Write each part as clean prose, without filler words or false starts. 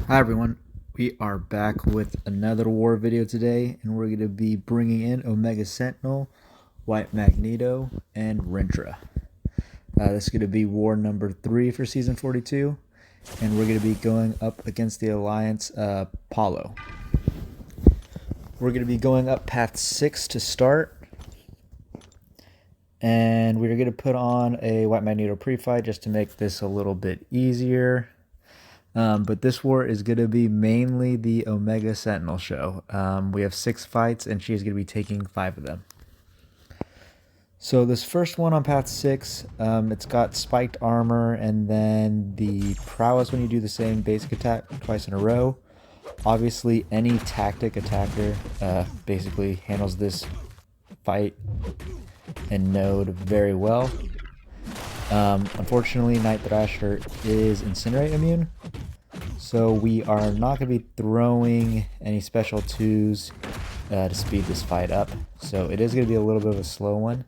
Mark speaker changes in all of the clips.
Speaker 1: Hi everyone, we are back with another war video today, and we're going to be bringing in Omega Sentinel, White Magneto, and Rintrah. This is going to be war number 3 for season 42, and we're going to be going up against the Alliance PALO. We're going to be going up path 6 to start, and we're going to put on a White Magneto pre-fight just to make this a little bit easier. But this war is going to be mainly the Omega Sentinel show. We have 6 fights, and she's going to be taking 5 of them. So this first one on path 6, it's got spiked armor, and then the prowess when you do the same basic attack twice in a row. Obviously, any tactic attacker basically handles this fight and node very well. Unfortunately, Night Thrasher is Incinerate immune, so we are not going to be throwing any special 2s to speed this fight up. So it is going to be a little bit of a slow one.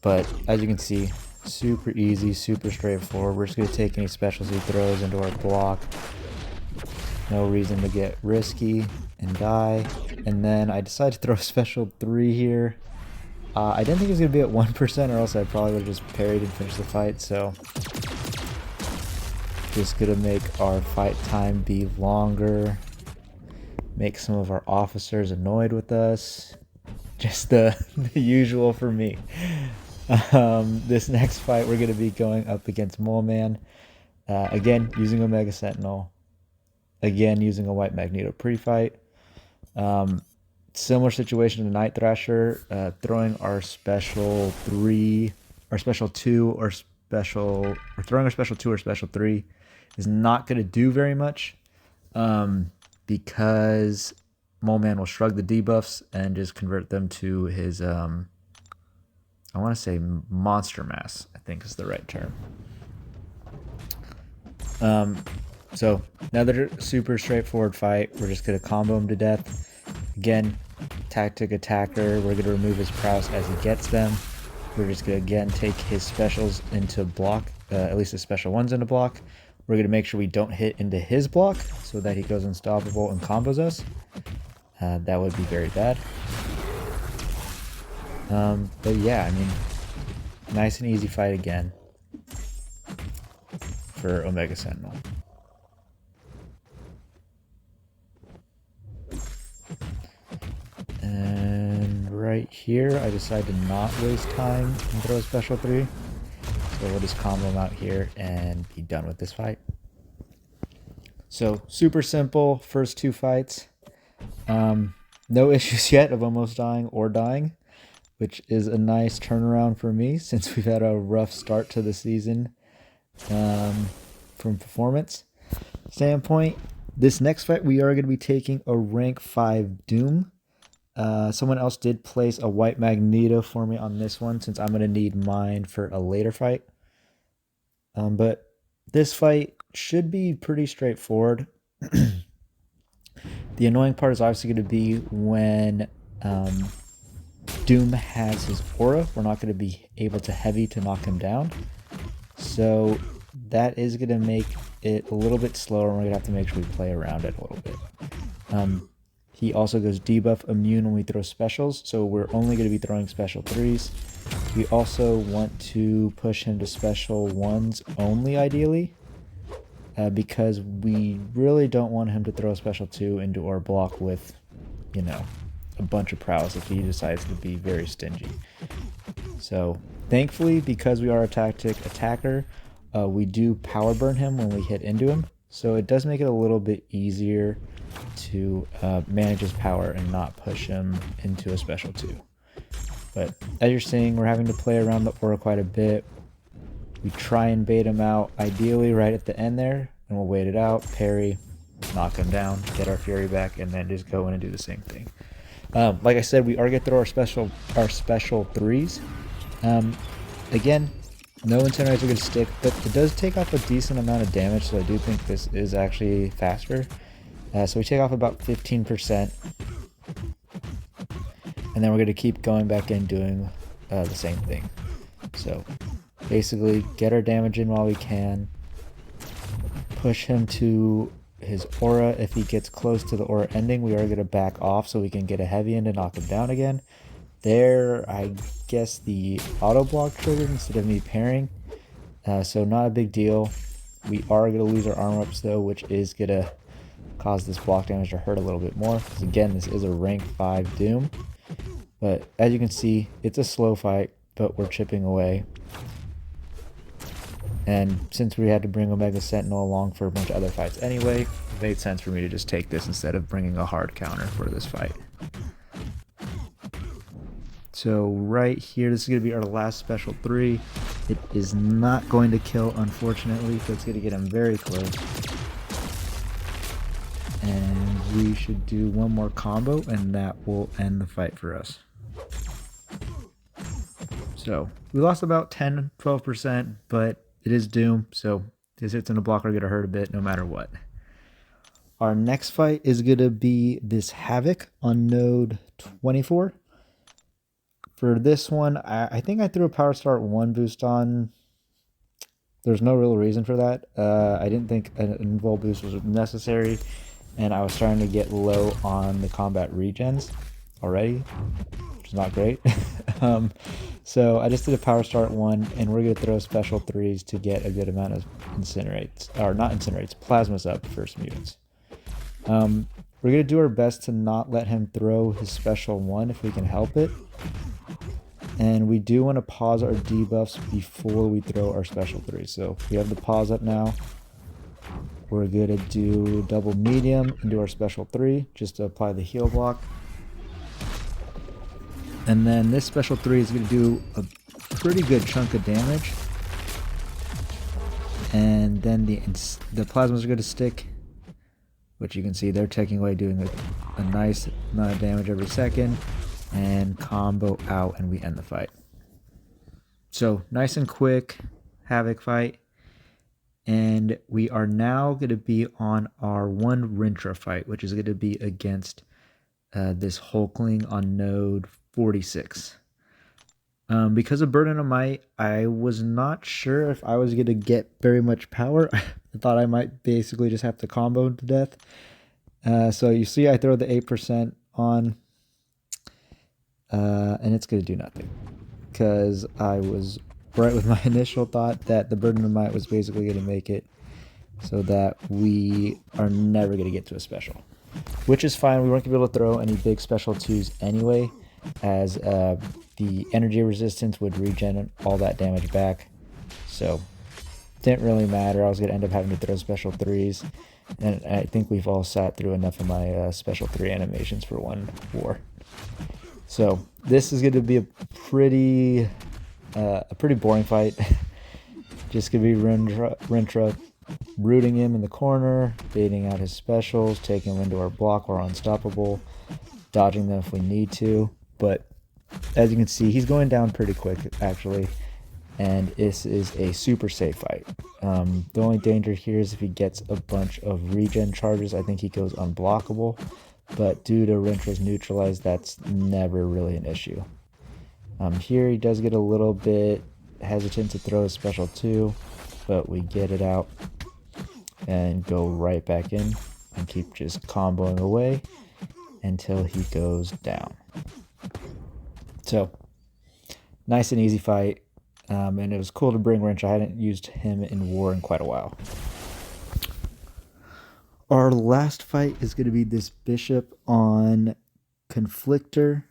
Speaker 1: But as you can see, super easy, super straightforward. We're just going to take any specials he throws into our block. No reason to get risky and die. And then I decided to throw a special 3 here. I didn't think it was going to be at 1%, or else I probably would have just parried and finished the fight. So just going to make our fight time be longer. Make some of our officers annoyed with us. Just the usual for me. This next fight, we're going to be going up against Mole Man. Again, using Omega Sentinel. Again, using a White Magneto pre-fight. Similar situation to Night Thrasher, throwing our special 3, our special 2, or throwing our special 2 or special 3 is not going to do very much, because Mole Man will shrug the debuffs and just convert them to his, I want to say monster mass, I think is the right term. So another super straightforward fight. We're just going to combo him to death. Again, tactic attacker, we're going to remove his prowess as he gets them. We're just going to again take his specials into block, at least the special ones into block. We're going to make sure we don't hit into his block so that he goes unstoppable and combos us. That would be very bad. But yeah, I mean, nice and easy fight again for Omega Sentinel. And right here, I decided to not waste time and throw a special 3. So we'll just combo him out here and be done with this fight. So super simple first 2 fights. No issues yet of almost dying or dying, which is a nice turnaround for me since we've had a rough start to the season from performance standpoint. This next fight, we are going to be taking a rank 5 Doom. Someone else did place a White Magneto for me on this one, since I'm going to need mine for a later fight. But this fight should be pretty straightforward. The annoying part is obviously going to be when Doom has his aura. We're not going to be able to heavy to knock him down. So that is going to make it a little bit slower, and we're going to have to make sure we play around it a little bit. He also goes debuff immune when we throw specials, so we're only going to be throwing special 3s. We also want to push him to special 1s only, ideally, because we really don't want him to throw a special 2 into our block with, you know, a bunch of prowess if he decides to be very stingy. So thankfully, because we are a tactic attacker, we do power burn him when we hit into him, so it does make it a little bit easier to manage his power and not push him into a special 2. But as you're seeing, we're having to play around the aura quite a bit. We try and bait him out, ideally right at the end there, and we'll wait it out, parry, knock him down, get our fury back, and then just go in and do the same thing. Like I said, we are going to throw our special 3s. Again, no incinerates are going to stick, but it does take off a decent amount of damage, so I do think this is actually faster. So we take off about 15%, and then we're going to keep going back in doing the same thing. So basically get our damage in while we can, push him to his aura. If he gets close to the aura ending, we are going to back off so we can get a heavy in to knock him down again. There, I guess the auto block triggered instead of me parrying. So not a big deal. We are going to lose our armor ups though, which is going to cause this block damage to hurt a little bit more. Because again, this is a rank 5 Doom. But as you can see, it's a slow fight, but we're chipping away. And since we had to bring Omega Sentinel along for a bunch of other fights anyway, it made sense for me to just take this instead of bringing a hard counter for this fight. So right here, this is going to be our last special 3. It is not going to kill, unfortunately, so it's going to get him very close. And we should do one more combo, and that will end the fight for us. So we lost about 10-12%, but it is Doom, so his hits in the block are going to hurt a bit no matter what. Our next fight is going to be this Havok on node 24. For this one, I think I threw a Power Start 1 boost on. There's no real reason for that. I didn't think an invul boost was necessary, and I was starting to get low on the combat regens already, which is not great. So I just did a Power Start 1, and we're going to throw special 3s to get a good amount of incinerates, or not incinerates, plasmas up first mutants. We're going to do our best to not let him throw his special 1 if we can help it. And we do want to pause our debuffs before we throw our special 3. So we have the pause up now. We're going to do double medium and do our special 3 just to apply the heal block. And then this special 3 is going to do a pretty good chunk of damage. And then the plasmas are going to stick, which you can see they're taking away, doing a nice amount of damage every second. And combo out, and we end the fight. So nice and quick Havok fight. And we are now going to be on our one Rintrah fight, which is going to be against this Hulkling on node 46. Because of Burden of Might, I was not sure if I was going to get very much power. I thought I might basically just have to combo to death. So you see I throw the 8% on, and it's going to do nothing. Because I was right with my initial thought that the Burden of Might was basically going to make it so that we are never going to get to a special. Which is fine, we weren't going to be able to throw any big special 2s anyway, as the energy resistance would regen all that damage back. So, didn't really matter. I was going to end up having to throw special 3s. And I think we've all sat through enough of my special 3 animations for one war. So, this is going to be a pretty boring fight. Just going to be Rintrah rooting him in the corner, baiting out his specials, taking him into our block or unstoppable, dodging them if we need to. But as you can see, he's going down pretty quick, actually, and this is a super safe fight. The only danger here is if he gets a bunch of regen charges, I think he goes unblockable, but due to Rintrah's neutralize, that's never really an issue. Here he does get a little bit hesitant to throw a special 2, but we get it out and go right back in and keep just comboing away until he goes down. So, nice and easy fight, and it was cool to bring Rintrah. I hadn't used him in war in quite a while. Our last fight is going to be this Bishop on Conflictor.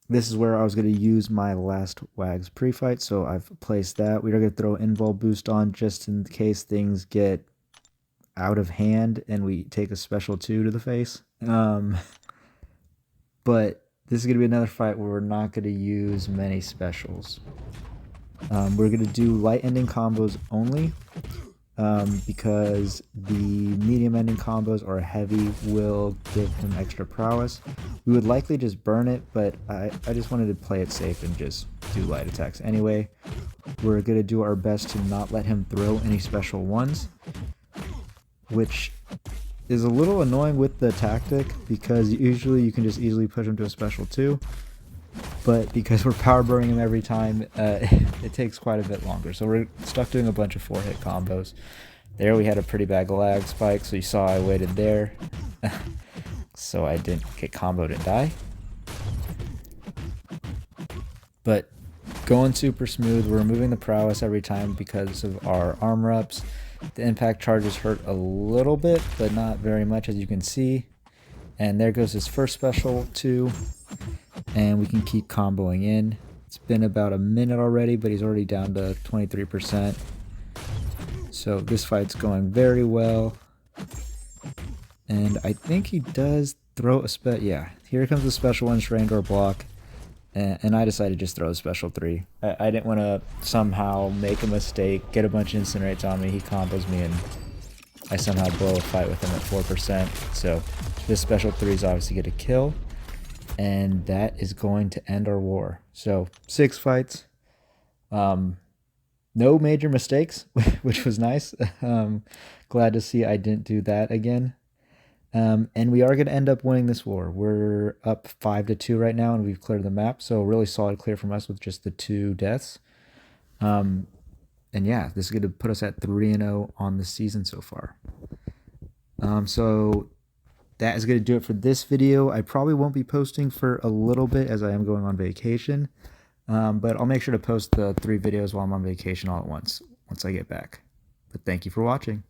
Speaker 1: This is where I was going to use my last Wags pre-fight, so I've placed that. We are going to throw Invul Boost on just in case things get out of hand and we take a special 2 to the face. But this is going to be another fight where we're not going to use many specials. We're going to do light ending combos only, because the medium ending combos or heavy will give him extra prowess. We would likely just burn it, but I just wanted to play it safe and just do light attacks anyway. We're going to do our best to not let him throw any special 1s, which is a little annoying with the tactic because usually you can just easily push him to a special 2, but because we're power burning him every time, it takes quite a bit longer. So we're stuck doing a bunch of 4-hit combos. There we had a pretty bad lag spike, so you saw I waited there so I didn't get comboed and die. But going super smooth, we're removing the prowess every time because of our armor ups. The impact charges hurt a little bit, but not very much, as you can see. And there goes his first special too, and we can keep comboing in. It's been about a minute already, but he's already down to 23%. So this fight's going very well. And I think he does throw a yeah, here comes the special one, strain door block. And I decided to just throw a special 3. I didn't want to somehow make a mistake, get a bunch of incinerates on me, he combos me, and I somehow blow a fight with him at 4%. So this special 3 is obviously going to kill, and that is going to end our war. So 6 fights, no major mistakes, which was nice. Glad to see I didn't do that again. And we are going to end up winning this war. We're up 5-2 right now, and we've cleared the map. So really solid clear from us with just the 2 deaths. And yeah, this is going to put us at 3-0 on the season so far. So that is going to do it for this video. I probably won't be posting for a little bit as I am going on vacation. But I'll make sure to post the 3 videos while I'm on vacation all at once I get back. But thank you for watching.